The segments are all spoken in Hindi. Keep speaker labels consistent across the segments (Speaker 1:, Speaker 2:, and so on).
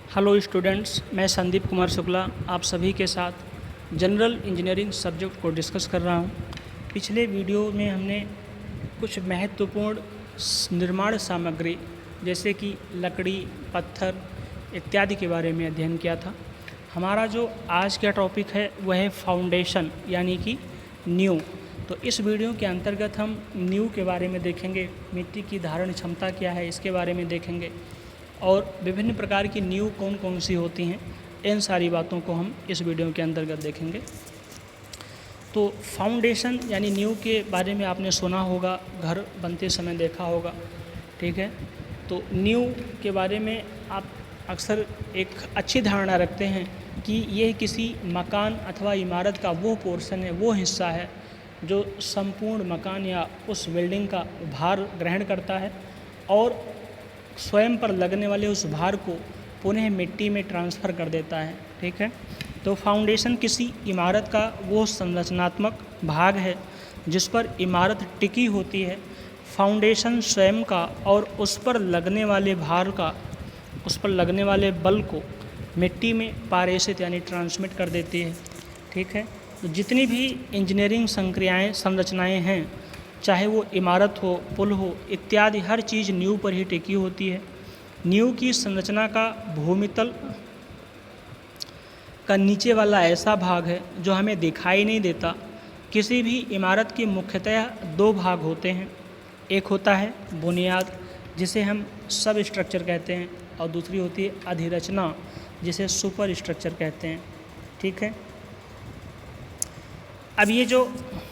Speaker 1: हेलो स्टूडेंट्स, मैं संदीप कुमार शुक्ला आप सभी के साथ जनरल इंजीनियरिंग सब्जेक्ट को डिस्कस कर रहा हूं। पिछले वीडियो में हमने कुछ महत्वपूर्ण निर्माण सामग्री जैसे कि लकड़ी, पत्थर इत्यादि के बारे में अध्ययन किया था। हमारा जो आज का टॉपिक है वह है फाउंडेशन यानी कि नींव। तो इस वीडियो के अंतर्गत हम नींव के बारे में देखेंगे, मिट्टी की धारण क्षमता क्या है इसके बारे में देखेंगे और विभिन्न प्रकार की नींव कौन कौन सी होती हैं, इन सारी बातों को हम इस वीडियो के अंतर्गत देखेंगे। तो फाउंडेशन यानी नींव के बारे में आपने सुना होगा, घर बनते समय देखा होगा, ठीक है। तो नींव के बारे में आप अक्सर एक अच्छी धारणा रखते हैं कि यह किसी मकान अथवा इमारत का वो पोर्शन है, वो हिस्सा है जो संपूर्ण मकान या उस बिल्डिंग का भार ग्रहण करता है और स्वयं पर लगने वाले उस भार को पुनः मिट्टी में ट्रांसफ़र कर देता है, ठीक है। तो फाउंडेशन किसी इमारत का वो संरचनात्मक भाग है जिस पर इमारत टिकी होती है। फाउंडेशन स्वयं का और उस पर लगने वाले भार का, उस पर लगने वाले बल को मिट्टी में पारेषित यानी ट्रांसमिट कर देती है, ठीक है। तो जितनी भी इंजीनियरिंग संरचनाएँ हैं, चाहे वो इमारत हो, पुल हो इत्यादि, हर चीज़ नींव पर ही टिकी होती है। नींव की संरचना का भूमितल का नीचे वाला ऐसा भाग है जो हमें दिखाई नहीं देता। किसी भी इमारत के मुख्यतः दो भाग होते हैं, एक होता है बुनियाद जिसे हम सब स्ट्रक्चर कहते हैं और दूसरी होती है अधिरचना जिसे सुपर स्ट्रक्चर कहते हैं, ठीक है। अब ये जो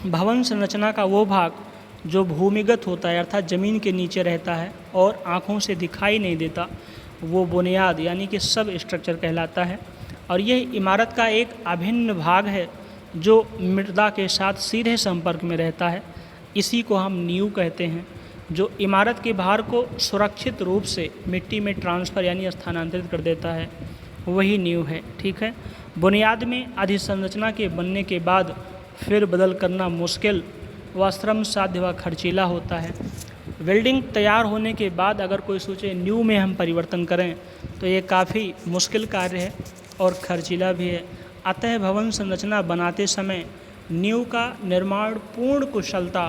Speaker 1: भवन संरचना का वो भाग जो भूमिगत होता है अर्थात ज़मीन के नीचे रहता है और आँखों से दिखाई नहीं देता, वो बुनियाद यानी कि सब स्ट्रक्चर कहलाता है। और यह इमारत का एक अभिन्न भाग है जो मृदा के साथ सीधे संपर्क में रहता है। इसी को हम नींव कहते हैं, जो इमारत के भार को सुरक्षित रूप से मिट्टी में ट्रांसफ़र यानी स्थानांतरित कर देता है, वही नींव है, ठीक है। बुनियाद में अधिसंरचना के बनने के बाद फिर बदल करना मुश्किल व श्रम साध्य व खर्चीला होता है। बिल्डिंग तैयार होने के बाद अगर कोई सोचे नींव में हम परिवर्तन करें तो ये काफ़ी मुश्किल कार्य है और खर्चीला भी है। अतः भवन संरचना बनाते समय नींव का निर्माण पूर्ण कुशलता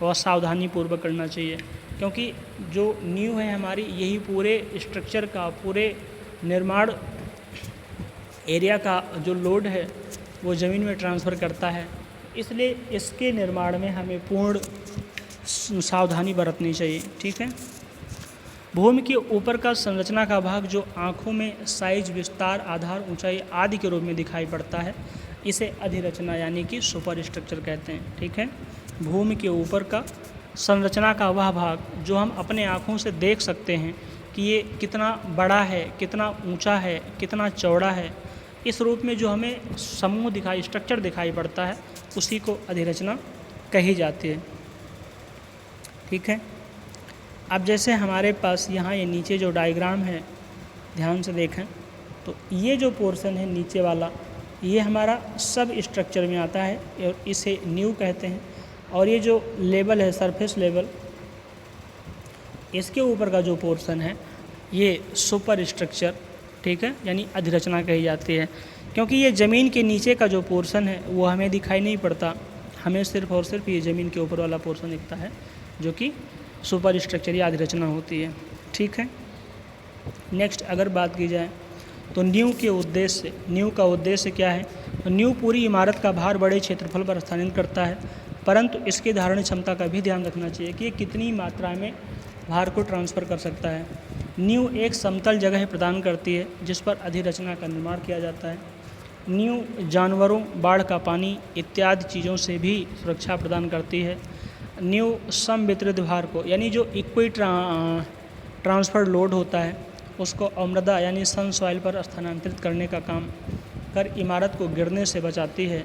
Speaker 1: व सावधानीपूर्वक करना चाहिए, क्योंकि जो नींव है हमारी, यही पूरे स्ट्रक्चर का, पूरे निर्माण एरिया का जो लोड है वो ज़मीन में ट्रांसफ़र करता है। इसलिए इसके निर्माण में हमें पूर्ण सावधानी बरतनी चाहिए, ठीक है। भूमि के ऊपर का संरचना का भाग जो आँखों में साइज, विस्तार, आधार, ऊंचाई आदि के रूप में दिखाई पड़ता है, इसे अधिरचना यानी कि सुपर स्ट्रक्चर कहते हैं, ठीक है। भूमि के ऊपर का संरचना का वह भाग जो हम अपने आँखों से देख सकते हैं कि ये कितना बड़ा है, कितना ऊँचा है, कितना चौड़ा है, इस रूप में जो हमें समूह दिखाई, स्ट्रक्चर दिखाई पड़ता है, उसी को अधिरचना कही जाती है, ठीक है। अब जैसे हमारे पास यहाँ ये नीचे जो डायग्राम है, ध्यान से देखें तो ये जो पोर्शन है नीचे वाला, ये हमारा सब स्ट्रक्चर में आता है और इसे नींव कहते हैं। और ये जो लेवल है, सरफेस लेवल, इसके ऊपर का जो पोर्शन है ये सुपर स्ट्रक्चर, ठीक है, यानी अधिरचना कही जाती है। क्योंकि ये ज़मीन के नीचे का जो पोर्शन है वो हमें दिखाई नहीं पड़ता, हमें सिर्फ और सिर्फ ये ज़मीन के ऊपर वाला पोर्शन दिखता है जो कि सुपर स्ट्रक्चर या अधिरचना होती है, ठीक है। नेक्स्ट अगर बात की जाए तो नींव के उद्देश्य, नींव का उद्देश्य क्या है? तो नींव पूरी इमारत का भार बड़े क्षेत्रफल पर स्थानांतरित करता है, परंतु इसकी धारण क्षमता का भी ध्यान रखना चाहिए कि ये कितनी मात्रा में भार को ट्रांसफ़र कर सकता है। नींव एक समतल जगह प्रदान करती है जिस पर अधिरचना का निर्माण किया जाता है। नींव जानवरों, बाढ़ का पानी इत्यादि चीज़ों से भी सुरक्षा प्रदान करती है। नींव समवितरित भार को, यानी जो इक्वी ट्रांसफ़र लोड होता है उसको अमृदा यानी सन सॉइल पर स्थानांतरित करने का काम कर इमारत को गिरने से बचाती है।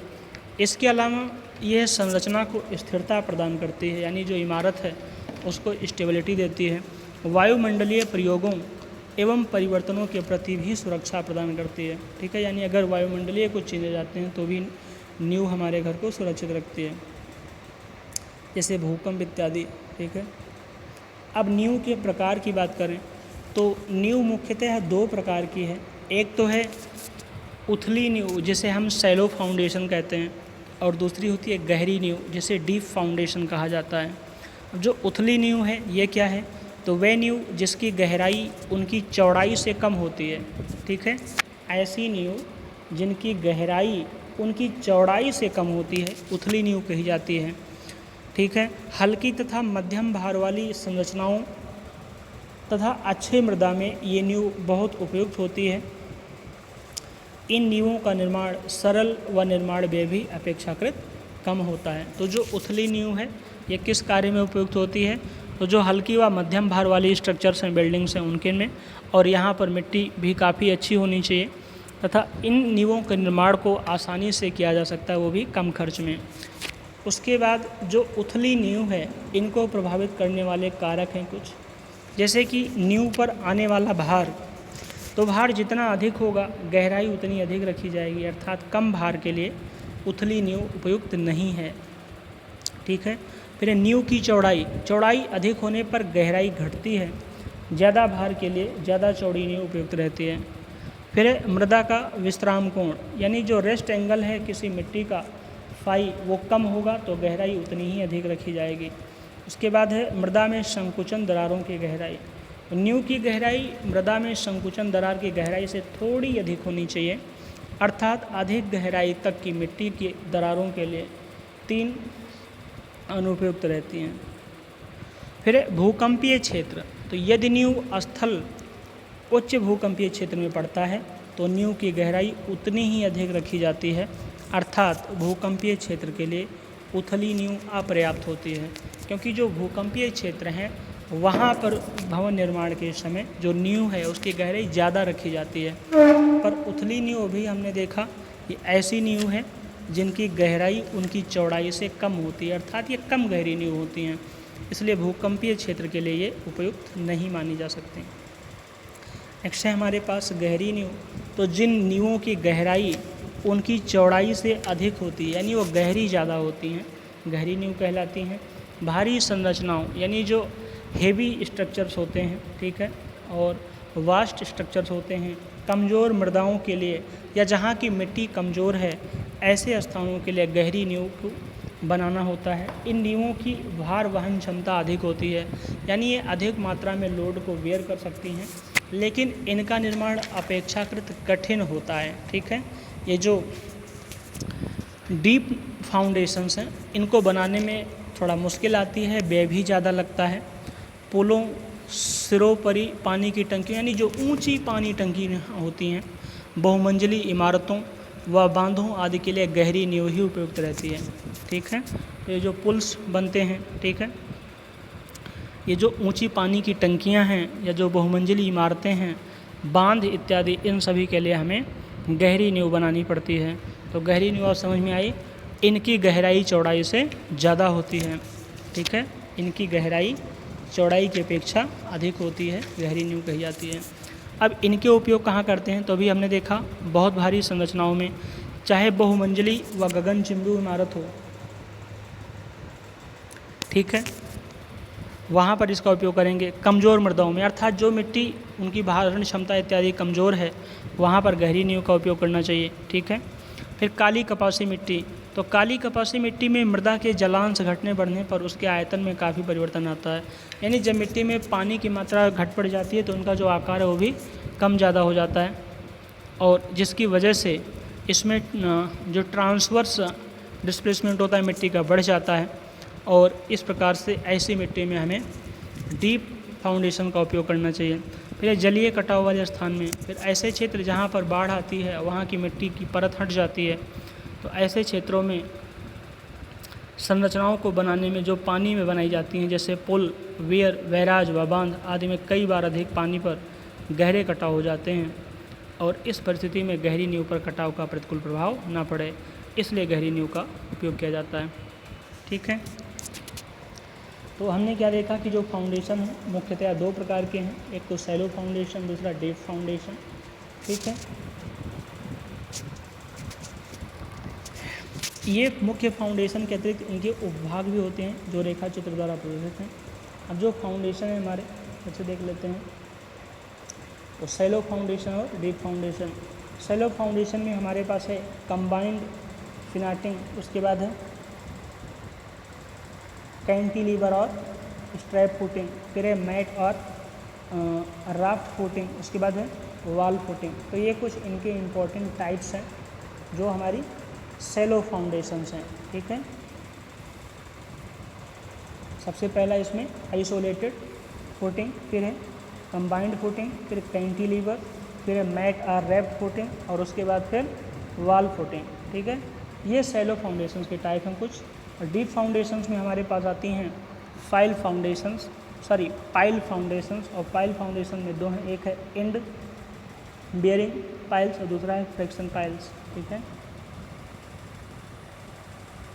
Speaker 1: इसके अलावा यह संरचना को स्थिरता प्रदान करती है, यानी जो इमारत है उसको स्टेबिलिटी देती है। वायुमंडलीय प्रयोगों एवं परिवर्तनों के प्रति भी सुरक्षा प्रदान करती है, ठीक है। यानी अगर वायुमंडलीय कुछ चीज़ें जाते हैं तो भी नींव हमारे घर को सुरक्षित रखती है, जैसे भूकंप इत्यादि, ठीक है। अब नींव के प्रकार की बात करें तो नींव मुख्यतः दो प्रकार की है। एक तो है उथली नींव जिसे हम सैलो फाउंडेशन कहते हैं, और दूसरी होती है गहरी नींव जिसे डीप फाउंडेशन कहा जाता है। अब जो उथली नींव है ये क्या है, तो वह नींव जिसकी गहराई उनकी चौड़ाई से कम होती है। ठीक है, ऐसी नींव जिनकी गहराई उनकी चौड़ाई से कम होती है उथली नींव कही जाती है। ठीक है, हल्की तथा मध्यम भार वाली संरचनाओं तथा अच्छे मृदा में ये नींव बहुत उपयुक्त होती है। इन नींवों का निर्माण सरल व निर्माण व्यय भी अपेक्षाकृत कम होता है। तो जो उथली नींव है ये किस कार्य में उपयुक्त होती है, तो जो हल्की व मध्यम भार वाली स्ट्रक्चर्स हैं, बिल्डिंग्स हैं, उनके में, और यहाँ पर मिट्टी भी काफ़ी अच्छी होनी चाहिए तथा इन नींवों के निर्माण को आसानी से किया जा सकता है, वो भी कम खर्च में। उसके बाद जो उथली नींव है इनको प्रभावित करने वाले कारक हैं कुछ, जैसे कि नींव पर आने वाला भार, तो भार जितना अधिक होगा गहराई उतनी अधिक रखी जाएगी, अर्थात कम भार के लिए उथली नींव उपयुक्त नहीं है। ठीक है, फिर नींव की चौड़ाई अधिक होने पर गहराई घटती है, ज़्यादा भार के लिए ज़्यादा चौड़ी नींव उपयुक्त रहती है। फिर मृदा का विश्राम कोण, यानी जो रेस्ट एंगल है किसी मिट्टी का फाई वो कम होगा तो गहराई उतनी ही अधिक रखी जाएगी। उसके बाद है मृदा में संकुचन दरारों की गहराई। नींव की गहराई मृदा में संकुचन दरार की गहराई से थोड़ी अधिक होनी चाहिए, अर्थात अधिक गहराई तक की मिट्टी की दरारों के लिए 3 अनुपयुक्त रहती हैं। फिर भूकंपीय क्षेत्र, तो यदि नींव स्थल उच्च भूकंपीय क्षेत्र में पड़ता है तो नींव की गहराई उतनी ही अधिक रखी जाती है, अर्थात भूकंपीय क्षेत्र के लिए उथली नींव अपर्याप्त होती है, क्योंकि जो भूकंपीय क्षेत्र हैं वहाँ पर भवन निर्माण के समय जो नींव है उसकी गहराई ज़्यादा रखी जाती है। पर उथली नींव भी हमने देखा ये ऐसी नींव है जिनकी गहराई उनकी चौड़ाई से कम होती है, अर्थात ये कम गहरी नींव होती हैं, इसलिए भूकंपीय क्षेत्र के लिए ये उपयुक्त नहीं मानी जा सकती। नेक्स्ट है हमारे पास गहरी नींव, तो जिन नींवों की गहराई उनकी चौड़ाई से अधिक होती है, यानी वो गहरी ज़्यादा होती हैं, गहरी नींव कहलाती हैं। भारी संरचनाओं, यानी जो हेवी स्ट्रक्चर्स होते हैं, ठीक है, और वास्ट स्ट्रक्चर्स होते हैं, कमज़ोर मृदाओं के लिए या जहाँ की मिट्टी कमज़ोर है ऐसे स्थानों के लिए गहरी नींव को बनाना होता है। इन नींवों की भार वहन क्षमता अधिक होती है, यानी ये अधिक मात्रा में लोड को बेयर कर सकती हैं, लेकिन इनका निर्माण अपेक्षाकृत कठिन होता है। ठीक है, ये जो डीप फाउंडेशंस हैं इनको बनाने में थोड़ा मुश्किल आती है, व्यय भी ज़्यादा लगता है। पुलों, सिरोपरि पानी की टंकी, यानी जो ऊंची पानी टंकी होती हैं, बहुमंजिली इमारतों व बांधों आदि के लिए गहरी नींव ही उपयुक्त रहती है। ठीक है, ये जो पुल्स बनते हैं, ठीक है, ये जो ऊंची पानी की टंकियां हैं या जो बहुमंजिली इमारतें हैं, बांध इत्यादि, इन सभी के लिए हमें गहरी नींव बनानी पड़ती है। तो गहरी नींव समझ में आई, इनकी गहराई चौड़ाई से ज़्यादा होती है। ठीक है, इनकी गहराई चौड़ाई की अपेक्षा अधिक होती है, गहरी नींव कही जाती है। अब इनके उपयोग कहाँ करते हैं, तो अभी हमने देखा बहुत भारी संरचनाओं में, चाहे बहुमंजिली व गगनचुंबी इमारत हो, ठीक है, वहाँ पर इसका उपयोग करेंगे। कमज़ोर मृदाओं में, अर्थात जो मिट्टी उनकी भारण क्षमता इत्यादि कमज़ोर है वहाँ पर गहरी नींव का उपयोग करना चाहिए। ठीक है, फिर काली कपासी मिट्टी, तो काली कपासी मिट्टी में मृदा के जलांश घटने बढ़ने पर उसके आयतन में काफ़ी परिवर्तन आता है, यानी जब मिट्टी में पानी की मात्रा घट पड़ जाती है तो उनका जो आकार है वो भी कम ज़्यादा हो जाता है, और जिसकी वजह से इसमें जो ट्रांसवर्स डिस्प्लेसमेंट होता है मिट्टी का बढ़ जाता है, और इस प्रकार से ऐसी मिट्टी में हमें डीप फाउंडेशन का उपयोग करना चाहिए। फिर जलीय कटाव वाले स्थान में, फिर ऐसे क्षेत्र जहाँ पर बाढ़ आती है वहाँ की मिट्टी की परत हट जाती है, तो ऐसे क्षेत्रों में संरचनाओं को बनाने में जो पानी में बनाई जाती हैं, जैसे पुल, वेयर, बैराज व बांध आदि में कई बार अधिक पानी पर गहरे कटाव हो जाते हैं, और इस परिस्थिति में गहरी नींव पर कटाव का प्रतिकूल प्रभाव न पड़े, इसलिए गहरी नींव का उपयोग किया जाता है। ठीक है, तो हमने क्या देखा कि जो फाउंडेशन है मुख्यतः 2 प्रकार के हैं, एक तो सैलो फाउंडेशन, दूसरा डीप फाउंडेशन। ठीक है, ये मुख्य फाउंडेशन के अतिरिक्त इनके उपभाग भी होते हैं जो रेखा चित्र द्वारा प्रदर्शित हैं। अब जो फाउंडेशन है हमारे, अच्छे देख लेते हैं। तो सैलो फाउंडेशन और डीप फाउंडेशन। सैलो फाउंडेशन में हमारे पास है कंबाइंड फिनाटिंग, उसके बाद है कैंटिलीवर और स्ट्रैप फुटिंग, फिर है मैट और राफ्ट फुटिंग, उसके बाद है वॉल फुटिंग। तो ये कुछ इनके इम्पोर्टेंट टाइप्स हैं जो हमारी सैलो फाउंडेशंस हैं। ठीक है, सबसे पहला इसमें आइसोलेटेड फुटिंग, फिर है कंबाइंड फुटिंग, फिर कैंटिलीवर, फिर है मैट और रैप्ड फुटिंग और उसके बाद फिर वॉल फुटिंग। ठीक है, ये सैलो फाउंडेशंस के टाइप हैं कुछ। और डीप फाउंडेशंस में हमारे पास आती हैं पाइल फाउंडेशंस, और पाइल फाउंडेशन में दो हैं, एक है एंड बियरिंग पाइल्स और दूसरा है फ्रैक्शन पाइल्स। ठीक है,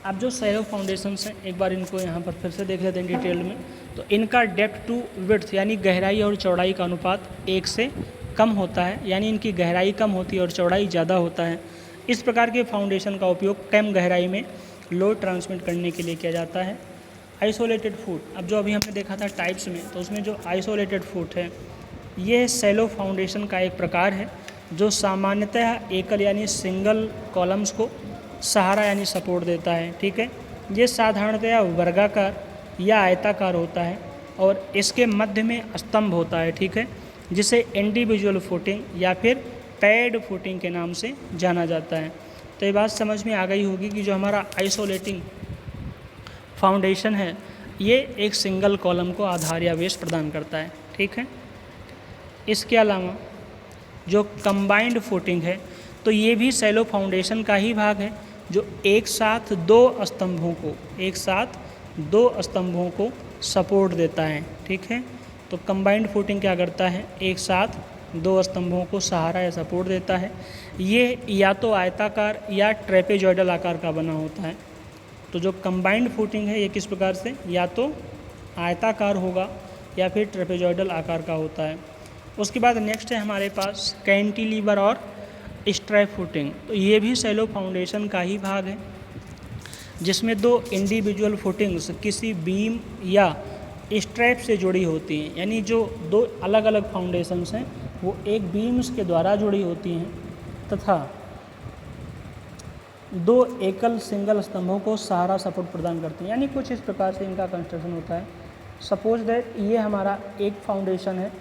Speaker 1: अब जो सैलो फाउंडेशंस हैं एक बार इनको यहाँ पर फिर से देख लेते हैं डिटेल में। तो इनका डेप्थ टू विड्थ यानी गहराई और चौड़ाई का अनुपात 1 से कम होता है, यानी इनकी गहराई कम होती है और चौड़ाई ज़्यादा होता है। इस प्रकार के फाउंडेशन का उपयोग कम गहराई में लोड ट्रांसमिट करने के लिए किया जाता है। आइसोलेटेड फुट, अब जो अभी हमने देखा था टाइप्स में, तो उसमें जो आइसोलेटेड फुट है ये सैलो फाउंडेशन का एक प्रकार है जो सामान्यतः एकल यानी सिंगल कॉलम्स को सहारा यानी सपोर्ट देता है। ठीक है, ये साधारणतया वर्गाकार या आयताकार होता है और इसके मध्य में स्तंभ होता है। ठीक है, जिसे इंडिविजुअल फुटिंग या फिर पैड फुटिंग के नाम से जाना जाता है। तो ये बात समझ में आ गई होगी कि जो हमारा आइसोलेटिंग फाउंडेशन है ये एक सिंगल कॉलम को आधार या बेस प्रदान करता है। ठीक है, इसके अलावा जो कंबाइंड फुटिंग है तो ये भी सैलो फाउंडेशन का ही भाग है जो एक साथ दो स्तंभों को सपोर्ट देता है। ठीक है, तो कंबाइंड फुटिंग क्या करता है, एक साथ दो स्तंभों को सहारा या सपोर्ट देता है। ये या तो आयताकार या ट्रेपेजॉइडल आकार का बना होता है। तो जो कंबाइंड फुटिंग है ये किस प्रकार से, या तो आयताकार होगा या फिर ट्रेपेजॉइडल आकार का होता है। उसके बाद नेक्स्ट है हमारे पास कैंटिलीवर और स्ट्रैप फुटिंग। तो ये भी सैलो फाउंडेशन का ही भाग है जिसमें दो इंडिविजुअल फुटिंग्स किसी बीम या स्ट्रैप से जुड़ी होती हैं, यानी जो दो अलग अलग फाउंडेशंस हैं वो एक बीम्स के द्वारा जुड़ी होती हैं तथा दो एकल सिंगल स्तंभों को सहारा सपोर्ट प्रदान करती हैं। यानी कुछ इस प्रकार से इनका कंस्ट्रक्शन होता है। सपोज दैट ये हमारा एक फाउंडेशन है,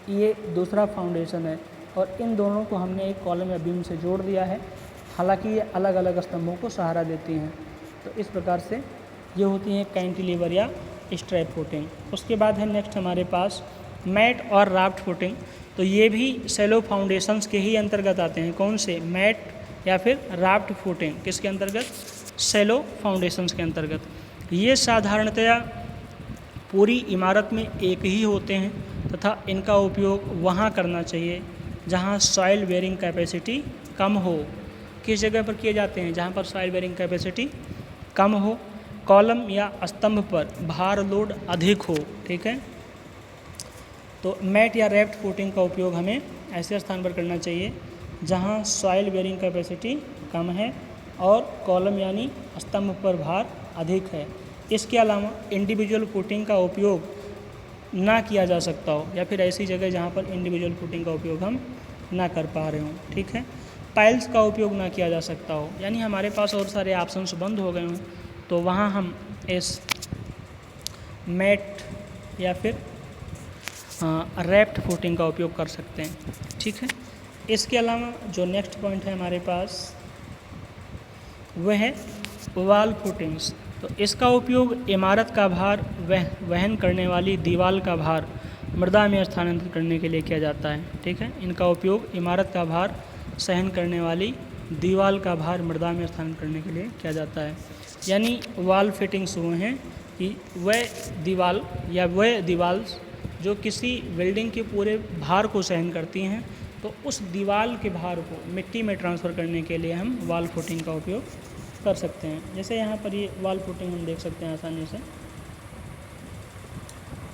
Speaker 1: ये दूसरा फाउंडेशन है और इन दोनों को हमने एक कॉलम या बीम से जोड़ दिया है, हालांकि ये अलग अलग स्तंभों को सहारा देती हैं। तो इस प्रकार से ये होती हैं कैंटिलीवर या स्ट्रैप फुटिंग। उसके बाद है नेक्स्ट हमारे पास मैट और राफ्ट फुटिंग। तो ये भी सैलो फाउंडेशंस के ही अंतर्गत आते हैं। कौन से, मैट या फिर राफ्ट फुटिंग, किसके अंतर्गत, सैलो फाउंडेशंस के अंतर्गत। ये साधारणतया पूरी इमारत में एक ही होते हैं तथा इनका उपयोग वहाँ करना चाहिए जहाँ सॉइल बेयरिंग कैपेसिटी कम हो। किस जगह पर किए जाते हैं, जहाँ पर सॉइल बेयरिंग कैपेसिटी कम हो, कॉलम या स्तंभ पर भार लोड अधिक हो। ठीक है, तो मैट या रैफ्ट फुटिंग का उपयोग हमें ऐसे स्थान पर करना चाहिए जहाँ सॉइल बेयरिंग कैपेसिटी कम है और कॉलम यानी स्तंभ पर भार अधिक है। इसके अलावा इंडिविजुअल फुटिंग का उपयोग ना किया जा सकता हो या फिर ऐसी जगह जहाँ पर इंडिविजुअल फुटिंग का उपयोग हम ना कर पा रहे हों। ठीक है, पाइल्स का उपयोग ना किया जा सकता हो, यानी हमारे पास और सारे ऑप्शंस बंद हो गए हों तो वहाँ हम इस मैट या फिर रैफ्ट फुटिंग का उपयोग कर सकते हैं। ठीक है, इसके अलावा जो नेक्स्ट पॉइंट है हमारे पास वह है वॉल फुटिंग्स। तो इसका उपयोग इमारत का भार वहन करने वाली दीवार का भार मृदा में स्थानांतरित करने के लिए किया जाता है। ठीक है, इनका उपयोग इमारत का भार सहन करने वाली दीवार का भार मृदा में स्थानांतरित करने के लिए किया जाता है। यानी वॉल फिटिंग्स हुए हैं कि वह दीवार या वह दीवार्स जो किसी बिल्डिंग के पूरे भार को सहन करती हैं, तो उस दीवार के भार को मिट्टी में ट्रांसफ़र करने के लिए हम वॉल फुटिंग का उपयोग कर सकते हैं। जैसे यहाँ पर ये वॉल फुटिंग हम देख सकते हैं आसानी से।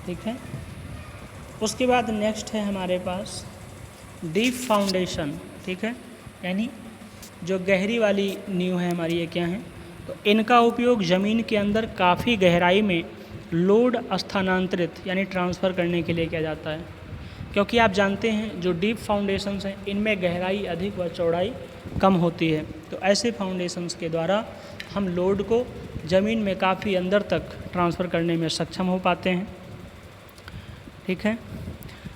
Speaker 1: ठीक है, उसके बाद नेक्स्ट है हमारे पास डीप फाउंडेशन। ठीक है, यानी जो गहरी वाली नींव है हमारी, ये क्या है, तो इनका उपयोग ज़मीन के अंदर काफ़ी गहराई में लोड स्थानांतरित यानी ट्रांसफ़र करने के लिए किया जाता है। क्योंकि आप जानते हैं जो डीप फाउंडेशंस हैं इनमें गहराई अधिक व चौड़ाई कम होती है। तो ऐसे फाउंडेशंस के द्वारा हम लोड को ज़मीन में काफ़ी अंदर तक ट्रांसफ़र करने में सक्षम हो पाते हैं। ठीक है,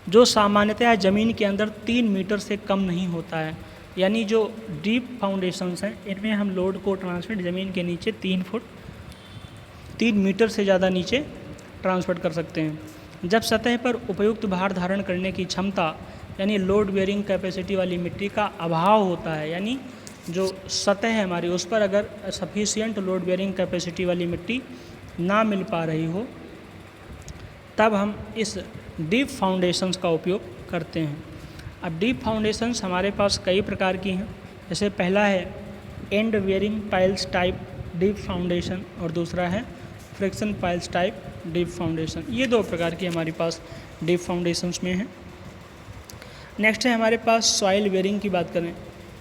Speaker 1: जो सामान्यतः ज़मीन के अंदर 3 मीटर से कम नहीं होता है, यानी जो डीप फाउंडेशंस हैं इनमें हम लोड को ट्रांसफर ज़मीन के नीचे 3 मीटर से ज़्यादा नीचे ट्रांसफर कर सकते हैं। जब सतह पर उपयुक्त भार धारण करने की क्षमता यानी लोड बेयरिंग कैपेसिटी वाली मिट्टी का अभाव होता है, यानी जो सतह है हमारी उस पर अगर सफिशिएंट लोड बेयरिंग कैपेसिटी वाली मिट्टी ना मिल पा रही हो, तब हम इस डीप फाउंडेशंस का उपयोग करते हैं। अब डीप फाउंडेशंस हमारे पास कई प्रकार की हैं। जैसे पहला है and bearing piles type deep foundation और दूसरा है friction piles type deep foundation. ये 2 प्रकार की हमारे पास डीप फाउंडेशंस में हैं। नेक्स्ट है हमारे पास सॉइल बेयरिंग की बात करें।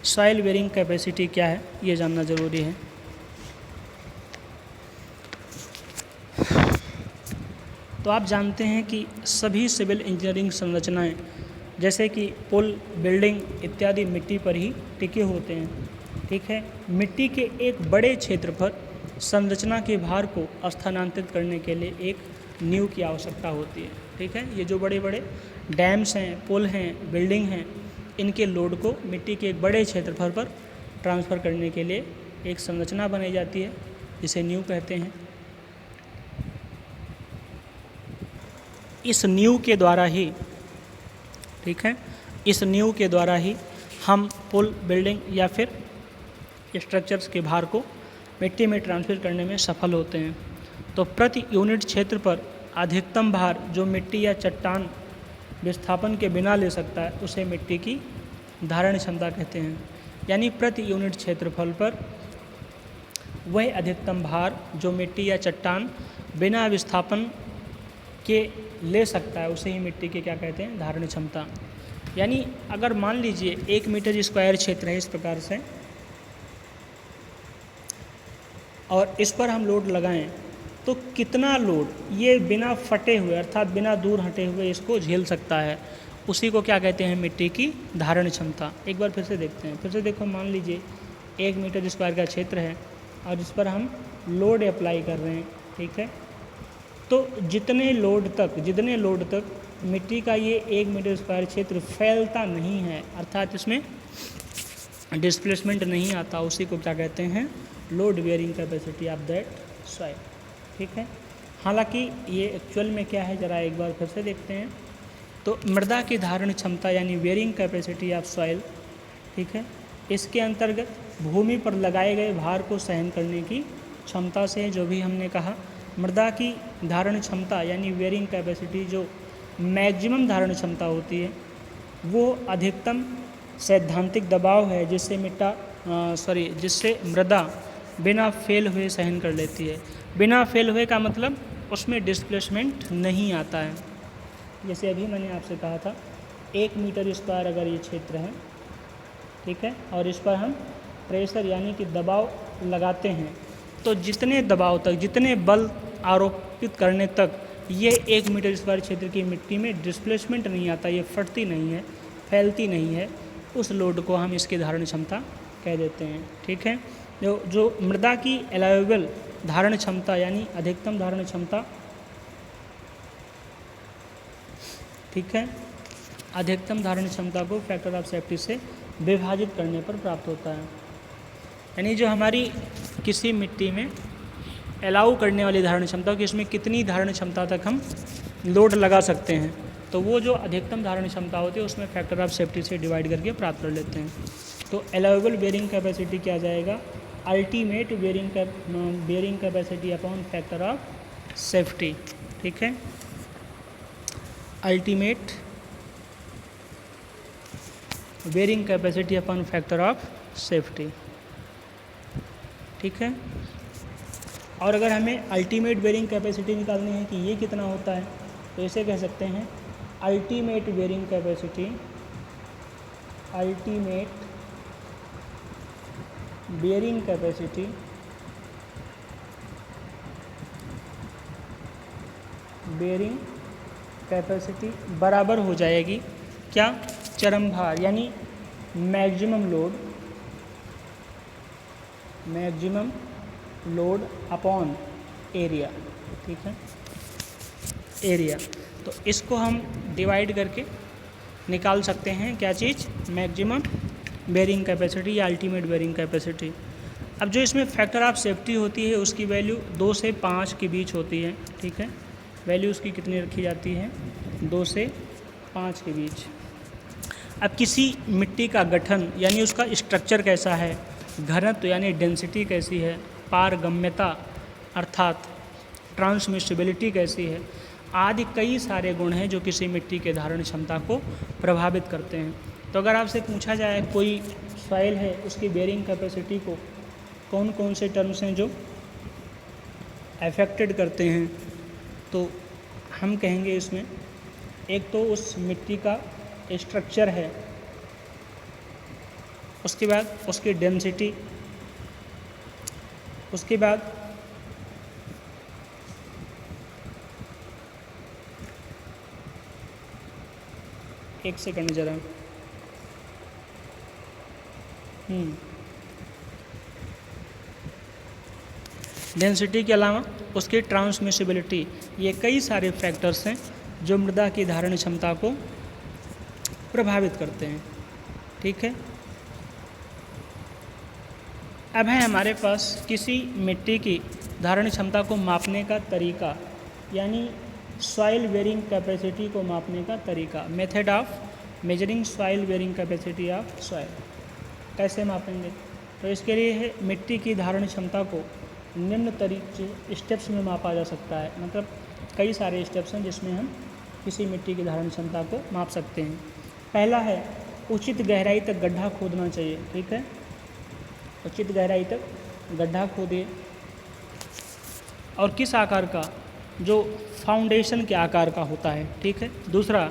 Speaker 1: सॉइल बेयरिंग कैपेसिटी क्या है ये जानना ज़रूरी है। तो आप जानते हैं कि सभी सिविल इंजीनियरिंग संरचनाएं जैसे कि पुल, बिल्डिंग इत्यादि मिट्टी पर ही टिके होते हैं। ठीक है, मिट्टी के एक बड़े क्षेत्र पर संरचना के भार को स्थानांतरित करने के लिए एक नींव की आवश्यकता होती है। ठीक है, ये जो बड़े बड़े डैम्स हैं, पुल हैं, बिल्डिंग हैं, इनके लोड को मिट्टी के एक बड़े क्षेत्रफल पर ट्रांसफ़र करने के लिए एक संरचना बनाई जाती है जिसे नींव कहते हैं। इस नींव के द्वारा ही, ठीक है, इस नींव के द्वारा ही हम पुल, बिल्डिंग या फिर स्ट्रक्चर्स के भार को मिट्टी में ट्रांसफर करने में सफल होते हैं। तो प्रति यूनिट क्षेत्र पर अधिकतम भार जो मिट्टी या चट्टान विस्थापन के बिना ले सकता है उसे मिट्टी की धारण क्षमता कहते हैं। यानी प्रति यूनिट क्षेत्रफल पर वह अधिकतम भार जो मिट्टी या चट्टान बिना विस्थापन के ले सकता है उसे ही मिट्टी के क्या कहते हैं, धारण क्षमता। यानी अगर मान लीजिए 1 मीटर स्क्वायर क्षेत्र है इस प्रकार से और इस पर हम लोड लगाएं तो कितना लोड ये बिना फटे हुए अर्थात बिना दूर हटे हुए इसको झेल सकता है, उसी को क्या कहते हैं, मिट्टी की धारण क्षमता। एक बार फिर से देखते हैं। फिर से देखो, मान लीजिए 1 मीटर स्क्वायर का क्षेत्र है और इस पर हम लोड अप्लाई कर रहे हैं। ठीक है, तो जितने लोड तक मिट्टी का ये 1 मीटर स्क्वायर क्षेत्र फैलता नहीं है अर्थात इसमें डिस्प्लेसमेंट नहीं आता, उसी को क्या कहते हैं, load bearing capacity of that soil. ठीक है, हालांकि ये एक्चुअल में क्या है ज़रा एक बार फिर से देखते हैं। तो मृदा की धारण क्षमता यानी बेयरिंग कैपेसिटी ऑफ सॉइल, ठीक है, इसके अंतर्गत भूमि पर लगाए गए भार को सहन करने की क्षमता से जो भी हमने कहा। मृदा की धारण क्षमता यानी बेयरिंग कैपेसिटी जो मैक्सिमम धारण क्षमता होती है वो अधिकतम सैद्धांतिक दबाव है जिससे मृदा बिना फेल हुए सहन कर लेती है। बिना फेल हुए का मतलब उसमें डिस्प्लेसमेंट नहीं आता है। जैसे अभी मैंने आपसे कहा था 1 मीटर स्क्वायर अगर ये क्षेत्र है, ठीक है, और इस पर हम प्रेशर यानी कि दबाव लगाते हैं तो जितने दबाव तक, जितने बल आरोपित करने तक ये 1 मीटर स्क्वायर क्षेत्र की मिट्टी में डिस्प्लेसमेंट नहीं आता, ये फटती नहीं है, फैलती नहीं है, उस लोड को हम इसकी धारण क्षमता कह देते हैं। ठीक है, जो मृदा की अलाउएबल धारण क्षमता यानी अधिकतम धारण क्षमता, ठीक है, अधिकतम धारण क्षमता को फैक्टर ऑफ सेफ्टी से विभाजित करने पर प्राप्त होता है। यानी जो हमारी किसी मिट्टी में अलाउ करने वाली धारण क्षमता कि इसमें कितनी धारण क्षमता तक हम लोड लगा सकते हैं, तो वो जो अधिकतम धारण क्षमता होती है उसमें फैक्टर ऑफ सेफ्टी से डिवाइड करके प्राप्त कर लेते हैं। तो अलाउएबल बेयरिंग कैपेसिटी क्या जाएगा, ultimate bearing capacity upon factor of safety. ठीक है, ultimate bearing capacity upon factor of safety. ठीक है, और अगर हमें अल्टीमेट बेयरिंग कैपेसिटी निकालनी है कि ये कितना होता है तो इसे कह सकते हैं ultimate bearing capacity, ultimate bearing capacity bearing capacity बराबर हो जाएगी क्या, चरम भार यानी मैक्सिमम लोड अपॉन एरिया। ठीक है, एरिया। तो इसको हम डिवाइड करके निकाल सकते हैं क्या चीज़, मैक्सिमम बेयरिंग कैपेसिटी या अल्टीमेट बेयरिंग कैपेसिटी। अब जो इसमें फैक्टर ऑफ सेफ्टी होती है उसकी वैल्यू 2 से 5 के बीच होती है। ठीक है, वैल्यू उसकी कितनी रखी जाती है, 2 से 5 के बीच। अब किसी मिट्टी का गठन यानी उसका स्ट्रक्चर कैसा है, घनत्व यानी डेंसिटी कैसी है, पारगम्यता अर्थात ट्रांसमिसिबिलिटी कैसी है, आदि कई सारे गुण हैं जो किसी मिट्टी के धारण क्षमता को प्रभावित करते हैं। तो अगर आपसे पूछा जाए कोई सॉइल है उसकी बेयरिंग कैपेसिटी को कौन कौन से टर्म्स हैं जो अफेक्टेड करते हैं, तो हम कहेंगे इसमें एक तो उस मिट्टी का स्ट्रक्चर है, उसके बाद उसकी डेंसिटी, उसके बाद एक सेकंड ज़रा, डेंसिटी के अलावा उसकी ट्रांसमिसिबिलिटी, ये कई सारे फैक्टर्स हैं जो मृदा की धारण क्षमता को प्रभावित करते हैं। ठीक है, अब है हमारे पास किसी मिट्टी की धारण क्षमता को मापने का तरीका, यानी सॉइल बेयरिंग कैपेसिटी को मापने का तरीका, method of measuring soil bearing capacity of soil. कैसे मापेंगे, तो इसके लिए है मिट्टी की धारण क्षमता को निम्न तरीके स्टेप्स में मापा जा सकता है। मतलब कई सारे स्टेप्स हैं जिसमें हम किसी मिट्टी की धारण क्षमता को माप सकते हैं। पहला है उचित गहराई तक गड्ढा खोदना चाहिए। ठीक है, उचित गहराई तक गड्ढा खोदिए और किस आकार का, जो फाउंडेशन के आकार का होता है। ठीक है, दूसरा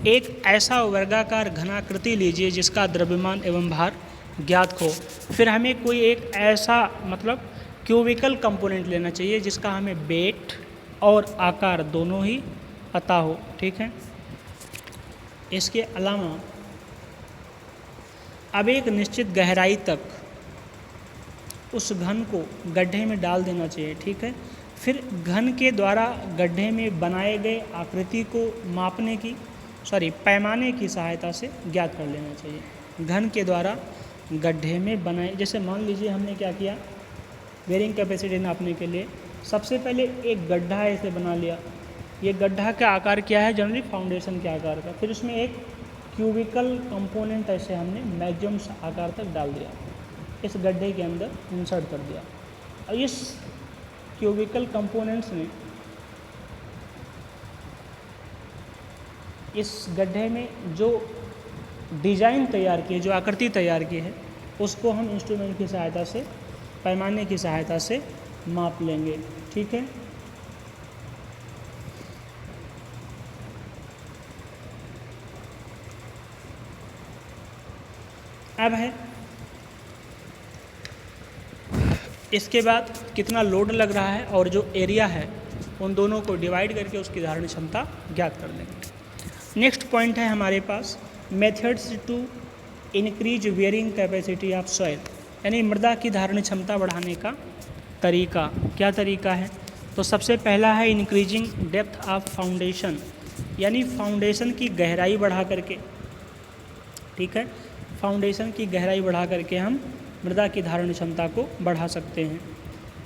Speaker 1: एक ऐसा वर्गाकार घनाकृति लीजिए जिसका द्रव्यमान एवं भार ज्ञात हो। फिर हमें कोई एक ऐसा मतलब क्यूबिकल कंपोनेंट लेना चाहिए जिसका हमें वेट और आकार दोनों ही पता हो। ठीक है, इसके अलावा अब एक निश्चित गहराई तक उस घन को गड्ढे में डाल देना चाहिए। ठीक है, फिर घन के द्वारा गड्ढे में बनाए गए आकृति को पैमाने की सहायता से ज्ञात कर लेना चाहिए। घन के द्वारा गड्ढे में बनाए, जैसे मान लीजिए हमने क्या किया, बेयरिंग कैपेसिटी नापने के लिए सबसे पहले एक गड्ढा ऐसे बना लिया। ये गड्ढा का आकार क्या है, जनरली फाउंडेशन के आकार का। फिर उसमें एक क्यूबिकल कंपोनेंट ऐसे हमने मैक्सिमम आकार तक डाल दिया, इस गड्ढे के अंदर इंसर्ट कर दिया। और इस क्यूबिकल कंपोनेंट्स ने इस गड्ढे में जो डिज़ाइन तैयार की है, जो आकृति तैयार की है, उसको हम इंस्ट्रूमेंट की सहायता से, पैमाने की सहायता से माप लेंगे। ठीक है, अब है इसके बाद कितना लोड लग रहा है और जो एरिया है, उन दोनों को डिवाइड करके उसकी धारण क्षमता ज्ञात कर लेंगे। नेक्स्ट पॉइंट है हमारे पास methods to increase bearing capacity of soil, यानी मृदा की धारण क्षमता बढ़ाने का तरीका। क्या तरीका है, तो सबसे पहला है इंक्रीजिंग डेप्थ ऑफ फाउंडेशन, यानी फाउंडेशन की गहराई बढ़ा करके। ठीक है, फाउंडेशन की गहराई बढ़ा करके हम मृदा की धारण क्षमता को बढ़ा सकते हैं।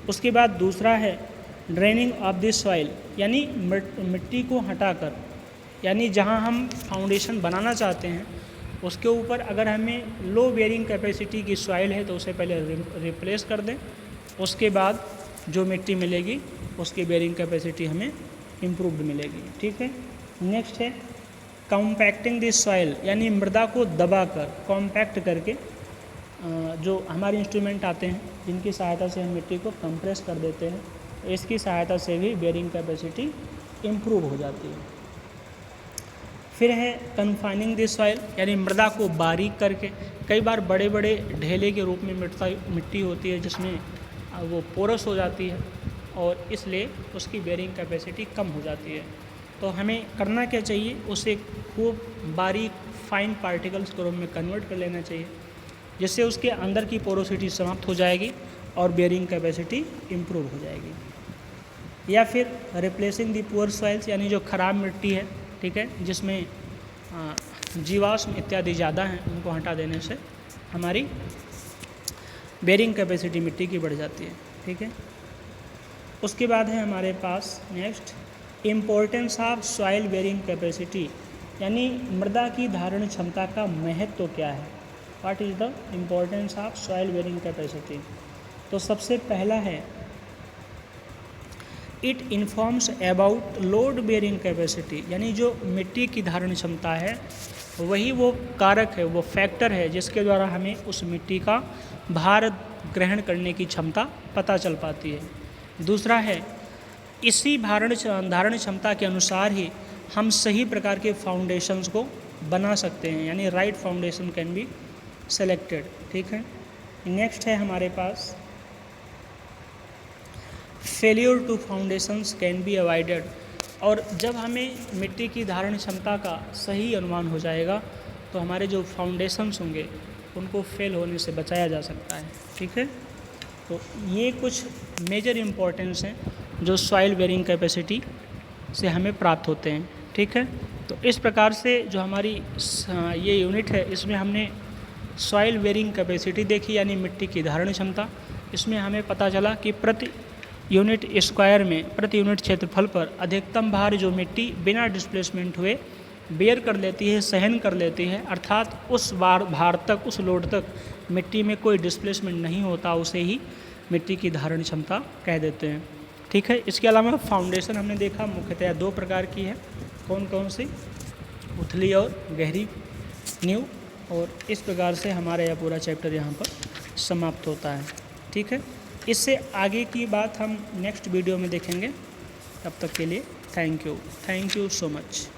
Speaker 1: उसके बाद दूसरा है ड्रेनिंग ऑफ दिस सॉइल, यानी मिट्टी को हटाकर, यानी जहां हम फाउंडेशन बनाना चाहते हैं उसके ऊपर अगर हमें लो बेयरिंग कैपेसिटी की सॉइल है तो उसे पहले रिप्लेस कर दें, उसके बाद जो मिट्टी मिलेगी उसकी बेयरिंग कैपेसिटी हमें इम्प्रूव्ड मिलेगी। ठीक है, नेक्स्ट है कॉम्पैक्टिंग दिस सॉइल, यानी मृदा को दबाकर, कॉम्पैक्ट करके, जो हमारे इंस्ट्रूमेंट आते हैं जिनकी सहायता से हम मिट्टी को कंप्रेस कर देते हैं, इसकी सहायता से भी बेयरिंग कैपेसिटी इम्प्रूव हो जाती है। फिर है कन्फाइनिंग दिस सॉइल, यानी मृदा को बारीक करके। कई बार बड़े बड़े ढेले के रूप में मिट्टी होती है जिसमें वो पोरस हो जाती है और इसलिए उसकी बेयरिंग कैपेसिटी कम हो जाती है। तो हमें करना क्या चाहिए, उसे खूब बारीक फाइन पार्टिकल्स को में कन्वर्ट कर लेना चाहिए, जिससे उसके अंदर की पोरोसिटी समाप्त हो जाएगी और बेयरिंग कैपेसिटी इम्प्रूव हो जाएगी। या फिर रिप्लेसिंग दी पुअर सॉइल्स, यानी जो ख़राब मिट्टी है, ठीक है, जिसमें जीवाश्म इत्यादि ज़्यादा हैं, उनको हटा देने से हमारी बेयरिंग कैपेसिटी मिट्टी की बढ़ जाती है। ठीक है, उसके बाद है हमारे पास next importance of soil bearing capacity, यानी मृदा की धारण क्षमता का महत्व क्या है। What is the importance of soil bearing capacity. तो सबसे पहला है it informs about load bearing capacity, यानी जो मिट्टी की धारण क्षमता है वही वो कारक है, वो फैक्टर है जिसके द्वारा हमें उस मिट्टी का भार ग्रहण करने की क्षमता पता चल पाती है। दूसरा है इसी धारण क्षमता के अनुसार ही हम सही प्रकार के फाउंडेशंस को बना सकते हैं, यानी right foundation can be selected. ठीक है, नेक्स्ट है हमारे पास failure to foundations can be avoided, और जब हमें मिट्टी की धारण क्षमता का सही अनुमान हो जाएगा तो हमारे जो फाउंडेशंस होंगे उनको फेल होने से बचाया जा सकता है। ठीक है, तो ये कुछ मेजर इम्पोर्टेंस हैं जो सॉइल बेयरिंग कैपेसिटी से हमें प्राप्त होते हैं। ठीक है, तो इस प्रकार से जो हमारी ये यूनिट है इसमें हमने सॉइल बेयरिंग कैपेसिटी देखी, यानी मिट्टी की धारण क्षमता। इसमें हमें पता चला कि प्रति यूनिट स्क्वायर में, प्रति यूनिट क्षेत्रफल पर अधिकतम भार जो मिट्टी बिना डिस्प्लेसमेंट हुए बेयर कर लेती है, सहन कर लेती है, अर्थात उस भार तक, उस लोड तक मिट्टी में कोई डिस्प्लेसमेंट नहीं होता, उसे ही मिट्टी की धारण क्षमता कह देते हैं। ठीक है, इसके अलावा फाउंडेशन हमने देखा मुख्यतः 2 प्रकार की है। कौन कौन सी, उथली और गहरी नींव, और इस प्रकार से हमारा यह पूरा चैप्टर यहाँ पर समाप्त होता है। ठीक है, इससे आगे की बात हम नेक्स्ट वीडियो में देखेंगे। तब तक के लिए थैंक यू सो मच।